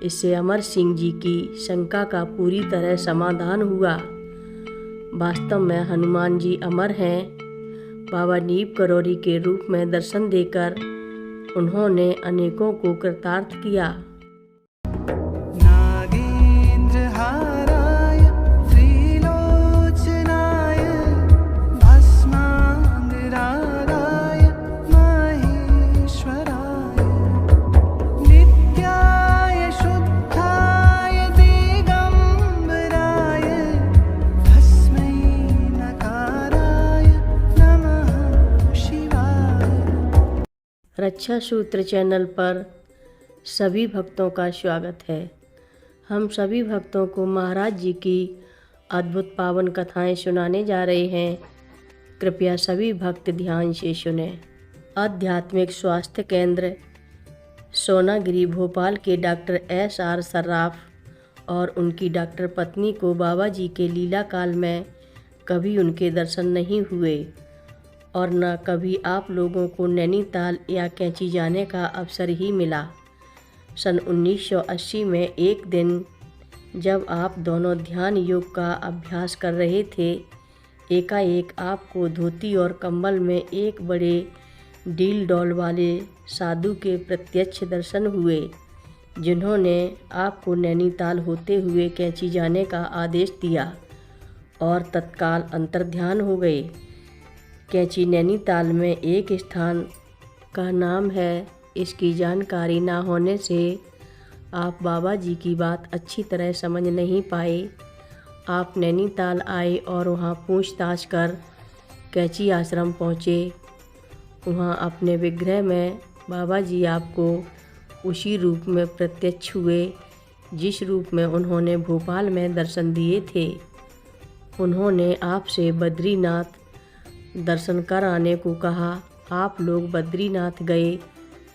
इससे अमर सिंह जी की शंका का पूरी तरह समाधान हुआ। वास्तव में हनुमान जी अमर हैं। बाबा नीम करौरी के रूप में दर्शन देकर उन्होंने अनेकों को कृतार्थ किया। रक्षा सूत्र चैनल पर सभी भक्तों का स्वागत है। हम सभी भक्तों को महाराज जी की अद्भुत पावन कथाएं सुनाने जा रहे हैं। कृपया सभी भक्त ध्यान से सुने। आध्यात्मिक स्वास्थ्य केंद्र सोनागिरी भोपाल के डॉक्टर SR सर्राफ और उनकी डॉक्टर पत्नी को बाबा जी के लीला काल में कभी उनके दर्शन नहीं हुए और न कभी आप लोगों को नैनीताल या कैंची जाने का अवसर ही मिला। सन 1980 में एक दिन जब आप दोनों ध्यान योग का अभ्यास कर रहे थे, एकाएक आपको धोती और कंबल में एक बड़े डील डॉल वाले साधु के प्रत्यक्ष दर्शन हुए, जिन्होंने आपको नैनीताल होते हुए कैंची जाने का आदेश दिया और तत्काल अंतर्ध्यान हो गए। कैंची नैनीताल में एक स्थान का नाम है। इसकी जानकारी ना होने से आप बाबा जी की बात अच्छी तरह समझ नहीं पाए। आप नैनीताल आए और वहाँ पूछताछ कर कैंची आश्रम पहुँचे। वहाँ अपने विग्रह में बाबा जी आपको उसी रूप में प्रत्यक्ष हुए जिस रूप में उन्होंने भोपाल में दर्शन दिए थे। उन्होंने आपसे बद्रीनाथ दर्शन कर आने को कहा। आप लोग बद्रीनाथ गए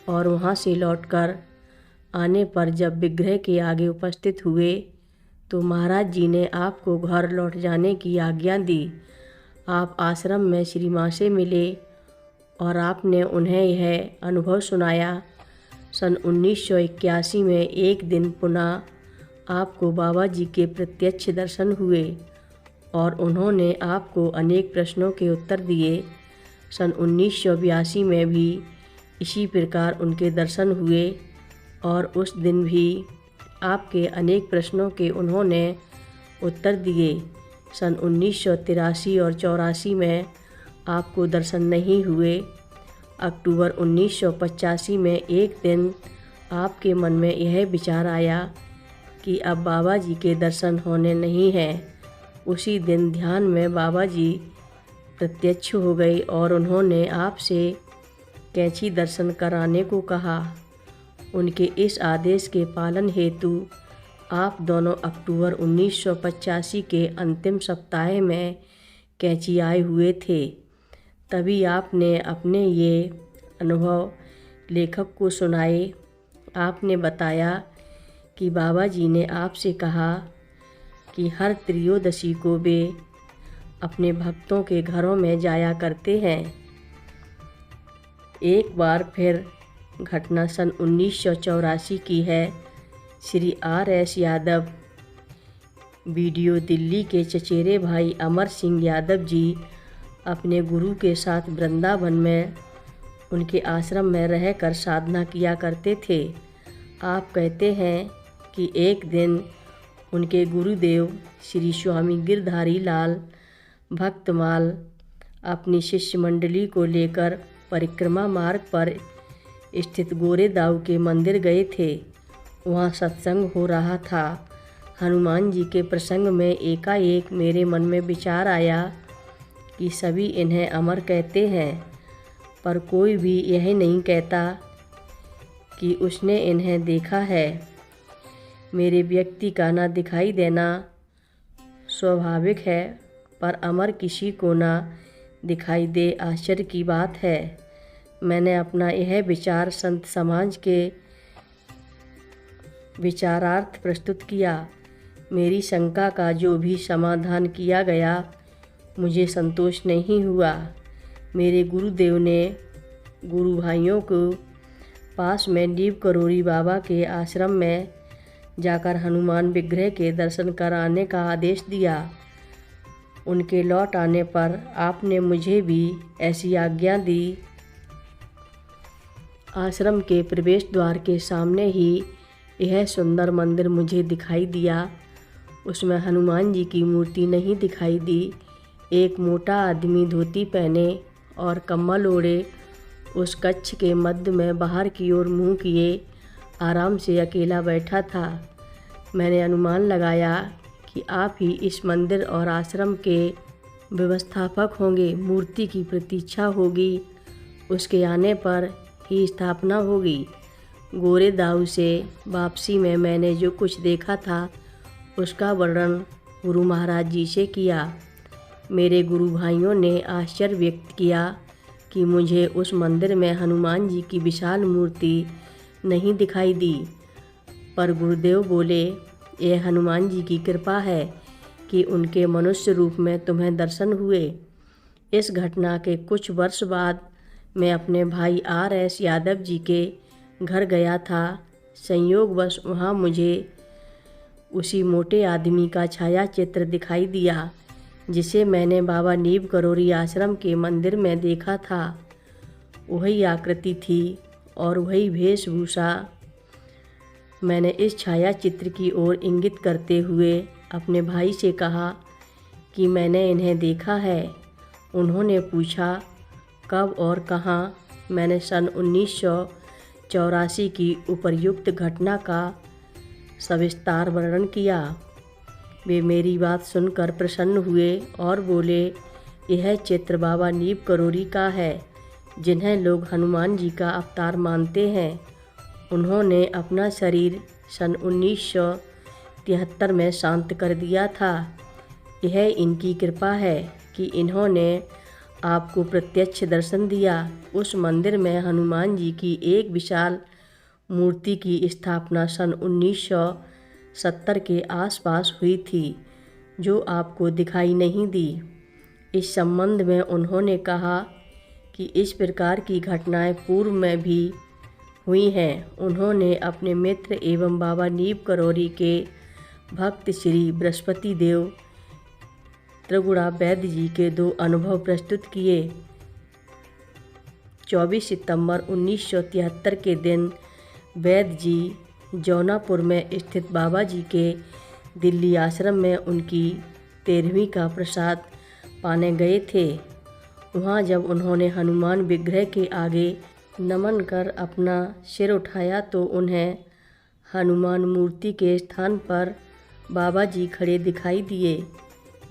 और वहाँ से लौटकर आने पर जब विग्रह के आगे उपस्थित हुए तो महाराज जी ने आपको घर लौट जाने की आज्ञा दी। आप आश्रम में श्री माँ से मिले और आपने उन्हें यह अनुभव सुनाया। सन 1981 में एक दिन पुनः आपको बाबा जी के प्रत्यक्ष दर्शन हुए और उन्होंने आपको अनेक प्रश्नों के उत्तर दिए। सन 1982 में भी इसी प्रकार उनके दर्शन हुए और उस दिन भी आपके अनेक प्रश्नों के उन्होंने उत्तर दिए। सन 1983 और 84 में आपको दर्शन नहीं हुए। अक्टूबर 1985 में एक दिन आपके मन में यह विचार आया कि अब बाबा जी के दर्शन होने नहीं हैं। उसी दिन ध्यान में बाबा जी प्रत्यक्ष हो गए और उन्होंने आपसे कैंची दर्शन कराने को कहा। उनके इस आदेश के पालन हेतु आप दोनों अक्टूबर 1985 के अंतिम सप्ताह में कैंची आए हुए थे। तभी आपने अपने ये अनुभव लेखक को सुनाए। आपने बताया कि बाबा जी ने आपसे कहा कि हर त्रयोदशी को वे अपने भक्तों के घरों में जाया करते हैं। एक बार फिर घटना सन 1984 की है। श्री RS यादव वीडियो दिल्ली के चचेरे भाई अमर सिंह यादव जी अपने गुरु के साथ वृंदावन में उनके आश्रम में रहकर साधना किया करते थे। आप कहते हैं कि एक दिन उनके गुरुदेव श्री स्वामी गिरधारी लाल भक्तमाल अपनी शिष्य मंडली को लेकर परिक्रमा मार्ग पर स्थित गोरेदाऊ के मंदिर गए थे। वहाँ सत्संग हो रहा था। हनुमान जी के प्रसंग में एकाएक मेरे मन में विचार आया कि सभी इन्हें अमर कहते हैं, पर कोई भी यह नहीं कहता कि उसने इन्हें देखा है। मेरे व्यक्ति का ना दिखाई देना स्वाभाविक है, पर अमर किसी को ना दिखाई दे आश्चर्य की बात है। मैंने अपना यह विचार संत समाज के विचारार्थ प्रस्तुत किया। मेरी शंका का जो भी समाधान किया गया मुझे संतोष नहीं हुआ। मेरे गुरुदेव ने गुरु भाइयों को पास में नीम करौरी बाबा के आश्रम में जाकर हनुमान विग्रह के दर्शन कराने का आदेश दिया। उनके लौट आने पर आपने मुझे भी ऐसी आज्ञा दी। आश्रम के प्रवेश द्वार के सामने ही यह सुंदर मंदिर मुझे दिखाई दिया। उसमें हनुमान जी की मूर्ति नहीं दिखाई दी। एक मोटा आदमी धोती पहने और कम्बल ओढ़े उस कक्ष के मध्य में बाहर की ओर मुंह किए आराम से अकेला बैठा था। मैंने अनुमान लगाया कि आप ही इस मंदिर और आश्रम के व्यवस्थापक होंगे। मूर्ति की प्रतीक्षा होगी, उसके आने पर ही स्थापना होगी। गोरे दाऊ से वापसी में मैंने जो कुछ देखा था उसका वर्णन गुरु महाराज जी से किया। मेरे गुरु भाइयों ने आश्चर्य व्यक्त किया कि मुझे उस मंदिर में हनुमान जी की विशाल मूर्ति नहीं दिखाई दी, पर गुरुदेव बोले, यह हनुमान जी की कृपा है कि उनके मनुष्य रूप में तुम्हें दर्शन हुए। इस घटना के कुछ वर्ष बाद मैं अपने भाई R.S. यादव जी के घर गया था। संयोगवश वहाँ मुझे उसी मोटे आदमी का छाया चित्र दिखाई दिया जिसे मैंने बाबा नीब करोरी आश्रम के मंदिर में देखा था। वही आकृति थी और वही वेशभूषा। मैंने इस छाया चित्र की ओर इंगित करते हुए अपने भाई से कहा कि मैंने इन्हें देखा है। उन्होंने पूछा, कब और कहाँ? मैंने सन 1984 की उपर्युक्त घटना का सविस्तार वर्णन किया। वे मेरी बात सुनकर प्रसन्न हुए और बोले, यह चित्र बाबा नीब करोरी का है, जिन्हें लोग हनुमान जी का अवतार मानते हैं। उन्होंने अपना शरीर सन 1973 में शांत कर दिया था। यह इनकी कृपा है कि इन्होंने आपको प्रत्यक्ष दर्शन दिया। उस मंदिर में हनुमान जी की एक विशाल मूर्ति की स्थापना सन 1970 के आसपास हुई थी, जो आपको दिखाई नहीं दी। इस संबंध में उन्होंने कहा कि इस प्रकार की घटनाएं पूर्व में भी हुई हैं। उन्होंने अपने मित्र एवं बाबा नीब करोरी के भक्त श्री बृहस्पति देव त्रिगुणा वैद्य जी के 2 अनुभव प्रस्तुत किए। 24 सितंबर 1973 के दिन वैद्य जी जौनापुर में स्थित बाबा जी के दिल्ली आश्रम में उनकी 13वीं का प्रसाद पाने गए थे। वहाँ जब उन्होंने हनुमान विग्रह के आगे नमन कर अपना सिर उठाया तो उन्हें हनुमान मूर्ति के स्थान पर बाबा जी खड़े दिखाई दिए।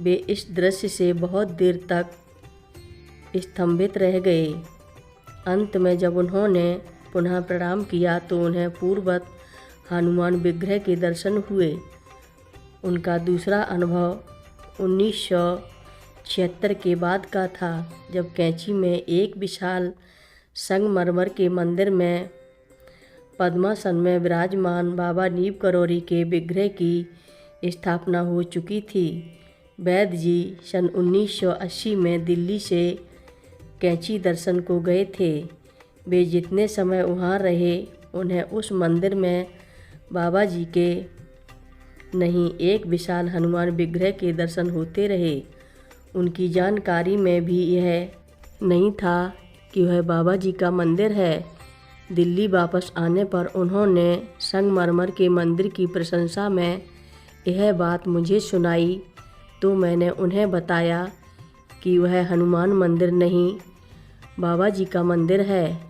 वे इस दृश्य से बहुत देर तक स्तंभित रह गए। अंत में जब उन्होंने पुनः प्रणाम किया तो उन्हें पूर्ववत हनुमान विग्रह के दर्शन हुए। उनका दूसरा अनुभव 1976 के बाद का था, जब कैंची में एक विशाल संगमरमर के मंदिर में पद्मासन में विराजमान बाबा नीब करोरी के विग्रह की स्थापना हो चुकी थी। वैद्य जी सन 1980 में दिल्ली से कैंची दर्शन को गए थे। वे जितने समय वहाँ रहे उन्हें उस मंदिर में बाबा जी के नहीं एक विशाल हनुमान विग्रह के दर्शन होते रहे। उनकी जानकारी में भी यह नहीं था कि वह बाबा जी का मंदिर है। दिल्ली वापस आने पर उन्होंने संगमरमर के मंदिर की प्रशंसा में यह बात मुझे सुनाई तो मैंने उन्हें बताया कि वह हनुमान मंदिर नहीं, बाबा जी का मंदिर है।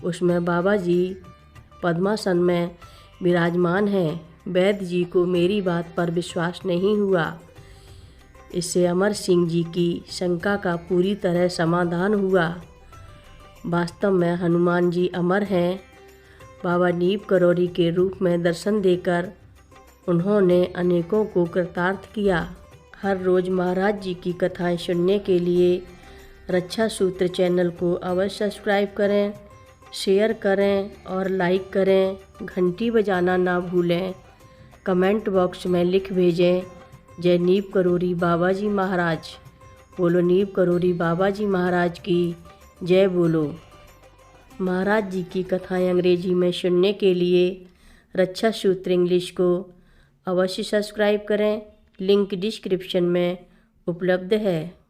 उसमें बाबा जी पद्मासन में विराजमान हैं। वैद्य जी को मेरी बात पर विश्वास नहीं हुआ। इससे अमर सिंह जी की शंका का पूरी तरह समाधान हुआ। वास्तव में हनुमान जी अमर हैं। बाबा नीब करोरी के रूप में दर्शन देकर उन्होंने अनेकों को कृतार्थ किया। हर रोज़ महाराज जी की कथाएं सुनने के लिए रक्षा सूत्र चैनल को अवश्य सब्सक्राइब करें, शेयर करें और लाइक करें। घंटी बजाना ना भूलें। कमेंट बॉक्स में लिख भेजें, जय नीब करोरी बाबा जी महाराज। बोलो नीब करोरी बाबा जी महाराज की जय बोलो। महाराज जी की कथाएं अंग्रेजी में सुनने के लिए रक्षा सूत्र इंग्लिश को अवश्य सब्सक्राइब करें। लिंक डिस्क्रिप्शन में उपलब्ध है।